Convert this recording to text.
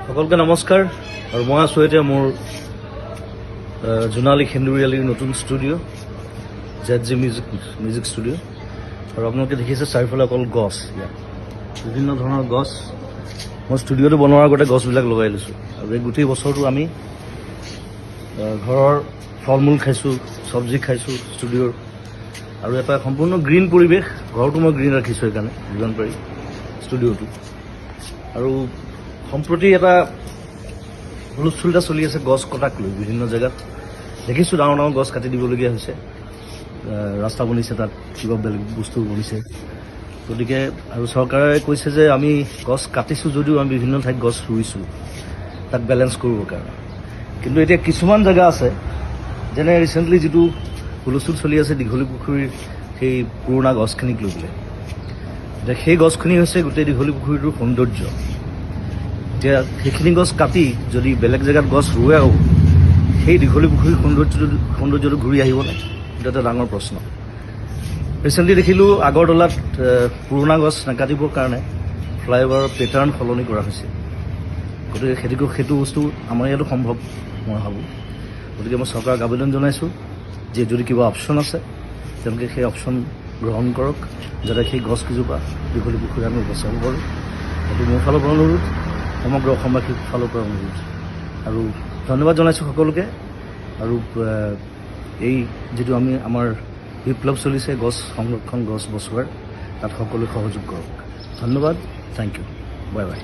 সকলকে নমস্কাৰ আৰু মই আছোঁ এতিয়া মোৰ জোনালী সেন্দুৰীয়ালিৰ নতুন ষ্টুডিঅ' ZG মিউজিক ষ্টুডিঅ' আৰু আপোনালোকে দেখিছে চাৰিওফালে অকল গছ, ইয়াত বিভিন্ন ধৰণৰ গছ। মই ষ্টুডিঅ'টো বনোৱাৰ আগতে গছবিলাক লগাই লৈছোঁ আৰু এই গোটেই বছৰটো আমি ঘৰৰ ফল মূল খাইছোঁ, চব্জি খাইছোঁ ষ্টুডিঅ'ৰ, আৰু এটা সম্পূৰ্ণ গ্ৰীণ পৰিৱেশ। ঘৰটো মই গ্ৰীণ ৰাখিছোঁ সেইকাৰণে যিমান পাৰি ষ্টুডিঅ'টো। আৰু সম্প্ৰতি এটা হুলস্থুল এটা চলি আছে গছ কটাক লৈ। বিভিন্ন জেগাত দেখিছোঁ ডাঙৰ ডাঙৰ গছ কাটি দিবলগীয়া হৈছে, ৰাস্তা বনিছে, তাত কিবা বেলেগ বস্তু বনিছে। গতিকে আৰু চৰকাৰে কৈছে যে আমি গছ কাটিছোঁ যদিও আমি বিভিন্ন ঠাইত গছ ৰুইছোঁ তাক বেলেঞ্চ কৰিবৰ কাৰণে। কিন্তু এতিয়া কিছুমান জেগা আছে, যেনে ৰিচেণ্টলি যিটো হুলস্থুল চলি আছে দীঘলী পুখুৰীৰ সেই পুৰণা গছখিনিক লৈ পেলাই। এতিয়া সেই গছখিনি হৈছে গোটেই দীঘলী পুখুৰীটোৰ সৌন্দৰ্য। এতিয়া সেইখিনি গছ কাটি যদি বেলেগ জেগাত গছ ৰুৱেও সেই দীঘলী পুখুৰীৰ সৌন্দৰ্যটো ঘূৰি আহিবনে, সেইটো এটা ডাঙৰ প্ৰশ্ন। ৰিচেণ্টলি দেখিলোঁ আগৰতলাত পুৰণা গছ নাকাটিবৰ কাৰণে ফ্লাইঅভাৰৰ পেটাৰ্ণ সলনি কৰা হৈছে। গতিকে সেইটো বস্তু আমাৰ ইয়াতো সম্ভৱ মই ভাবোঁ। গতিকে মই চৰকাৰক আবেদন জনাইছোঁ যে যদি কিবা অপশ্যন আছে তেওঁলোকে সেই অপশ্যন গ্ৰহণ কৰক, যাতে সেই গছকেইজোপা দীঘলী পুখুৰী আমি বচাব পাৰোঁ। সেইটো মোৰ ফালৰ পৰা অনুৰোধ, সমগ্ৰ অসমবাসীৰ ফালৰ পৰা অনুৰোধ। আৰু ধন্যবাদ জনাইছোঁ সকলোকে। আৰু এই যিটো আমাৰ বিপ্লৱ চলিছে গছ সংৰক্ষণ, গছ বচোৱাৰ, তাত সকলোৱে সহযোগ কৰক। ধন্যবাদ, থেংক ইউ, বাই বাই।